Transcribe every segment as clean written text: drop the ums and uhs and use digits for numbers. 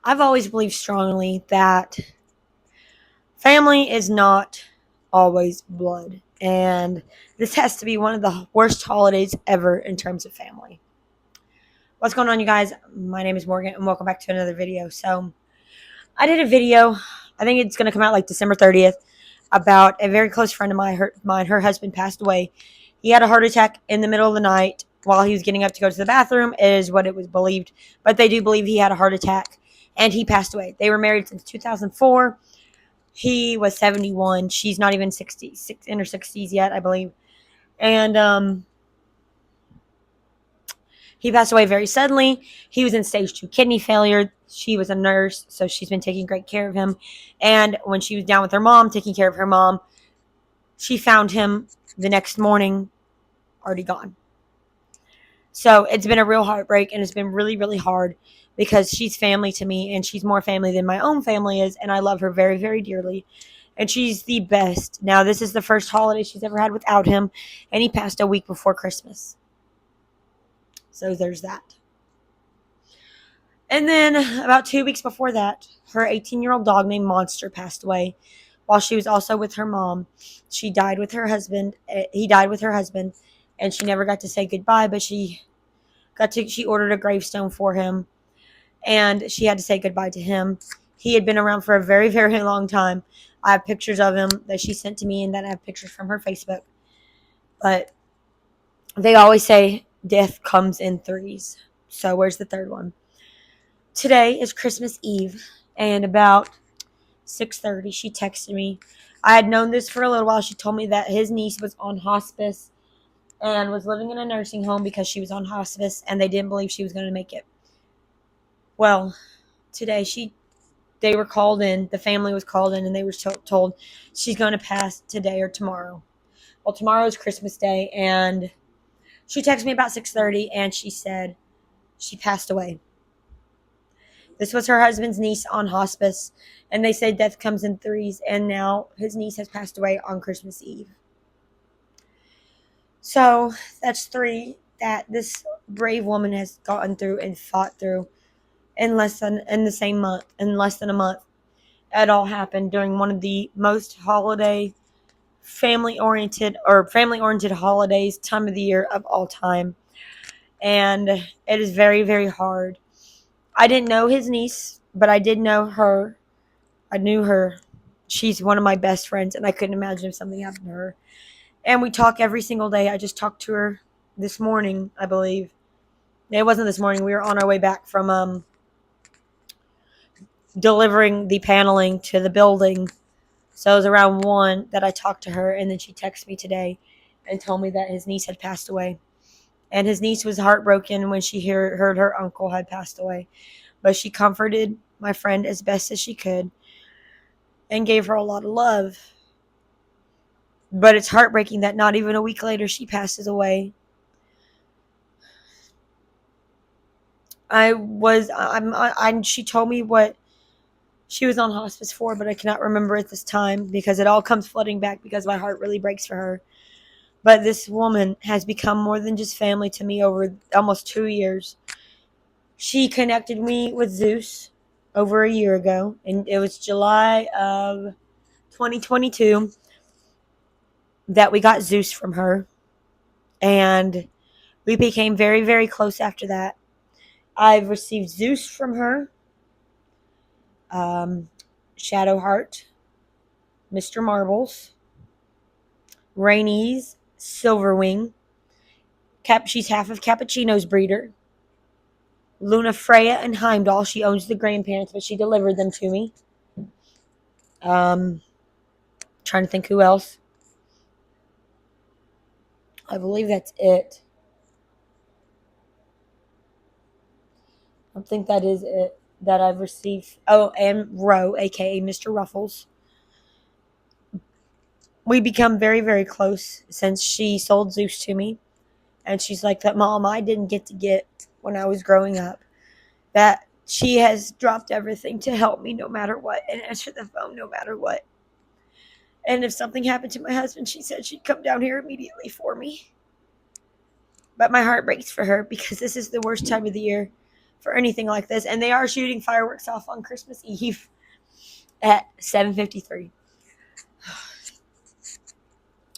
I've always believed strongly that family is not always blood. And this has to be one of the worst holidays ever in terms of family. What's going on, you guys? My name is Morgan, and welcome back to another video. So, I did a video, I think it's going to come out like December 30th, about a very close friend of mine. Her husband passed away. He had a heart attack in the middle of the night while he was getting up to go to the bathroom, is what it was believed. But they do believe he had a heart attack, and he passed away. They were married since 2004. He was 71. She's not even 60, in her 60s yet, I believe. And he passed away very suddenly. He was in stage 2 kidney failure. She was a nurse, so she's been taking great care of him. And when she was down with her mom, taking care of her mom, she found him the next morning already gone. So it's been a real heartbreak, and it's been really, really hard because she's family to me, and she's more family than my own family is, and I love her very, very dearly. And she's the best. Now, this is the first holiday she's ever had without him, and he passed a week before Christmas. So there's that. And then about 2 weeks before that, her 18-year-old dog named Monster passed away while she was also with her mom. She died with her husband. He died with her husband, and she never got to say goodbye, but she ordered a gravestone for him, and she had to say goodbye to him. He had been around for a very, very long time. I have pictures of him that she sent to me, and then I have pictures from her Facebook. But they always say death comes in threes. So where's the third one? Today is Christmas Eve, and about 6:30, she texted me. I had known this for a little while. She told me that his niece was on hospice and was living in a nursing home because she was on hospice, and they didn't believe she was going to make it. Well, today they were called in. The family was called in, and they were told she's going to pass today or tomorrow. Well, tomorrow is Christmas Day, and she texted me about 6:30, and she said she passed away. This was her husband's niece on hospice, and they say death comes in threes, and now his niece has passed away on Christmas Eve. So that's three that this brave woman has gotten through and fought through in less than a month. It all happened during one of the most family oriented holidays, time of the year of all time. And it is very, very hard. I didn't know his niece, but I did know her. I knew her. She's one of my best friends, and I couldn't imagine if something happened to her. And we talk every single day. I just talked to her this morning, I believe. It wasn't this morning. We were on our way back from delivering the paneling to the building. So it was around 1 that I talked to her, and then she texted me today and told me that his niece had passed away. And his niece was heartbroken when she heard her uncle had passed away. But she comforted my friend as best as she could and gave her a lot of love. But it's heartbreaking that not even a week later she passes away. She told me what she was on hospice for, but I cannot remember at this time because it all comes flooding back because my heart really breaks for her. But this woman has become more than just family to me over almost 2 years. She connected me with Zeus over a year ago, and it was July of 2022 that we got Zeus from her, and we became very, very close after that. I've received Zeus from her, Shadowheart, Mr. Marbles, Rainy's Silverwing. She's half of Cappuccino's breeder. Luna, Freya, and Heimdall. She owns the grandparents, but she delivered them to me. Trying to think who else. I believe that's it. I think that is it that I've received. Oh, and Roe, aka Mr. Ruffles. We become very, very close since she sold Zeus to me. And she's like, that mom I didn't get when I was growing up. That she has dropped everything to help me no matter what and answer the phone no matter what. And if something happened to my husband, she said she'd come down here immediately for me. But my heart breaks for her because this is the worst time of the year for anything like this. And they are shooting fireworks off on Christmas Eve at 7:53.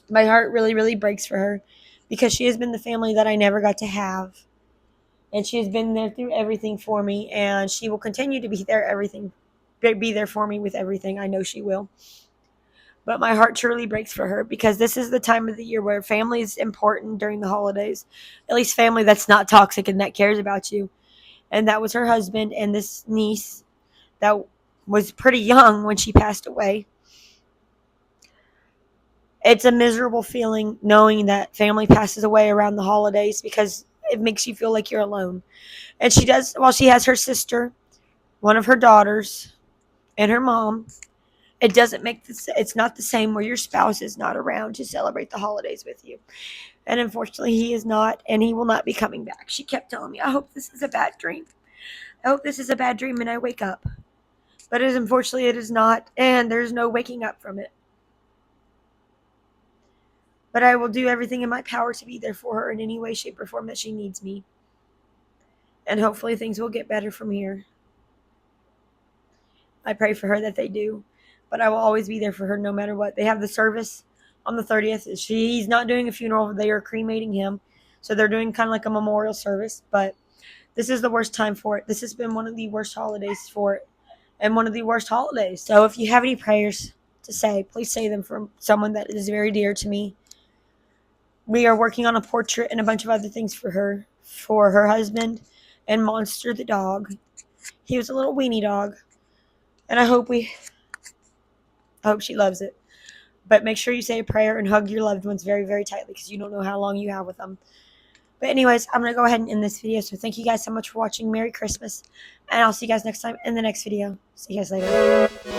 My heart really, really breaks for her because she has been the family that I never got to have. And she has been there through everything for me, and she will continue to be there for me with everything. I know she will. But my heart truly breaks for her because this is the time of the year where family is important during the holidays. At least family that's not toxic and that cares about you. And that was her husband and this niece that was pretty young when she passed away. It's a miserable feeling knowing that family passes away around the holidays because it makes you feel like you're alone. And she does, well, she has her sister, one of her daughters, and her mom. It doesn't make this, it's not the same where your spouse is not around to celebrate the holidays with you. And unfortunately, he is not, and he will not be coming back. She kept telling me, I hope this is a bad dream. I hope this is a bad dream and I wake up. But unfortunately, it is not, and there's no waking up from it. But I will do everything in my power to be there for her in any way, shape, or form that she needs me. And hopefully things will get better from here. I pray for her that they do. But I will always be there for her no matter what. They have the service on the 30th. He's not doing a funeral. They are cremating him. So they're doing kind of like a memorial service. But this is the worst time for it. This has been one of the worst holidays for it. And one of the worst holidays. So if you have any prayers to say, please say them from someone that is very dear to me. We are working on a portrait and a bunch of other things for her husband, and Monster the dog. He was a little weenie dog. And I hope she loves it. But make sure you say a prayer and hug your loved ones very, very tightly because you don't know how long you have with them. But anyways, I'm going to go ahead and end this video. So thank you guys so much for watching. Merry Christmas. And I'll see you guys next time in the next video. See you guys later.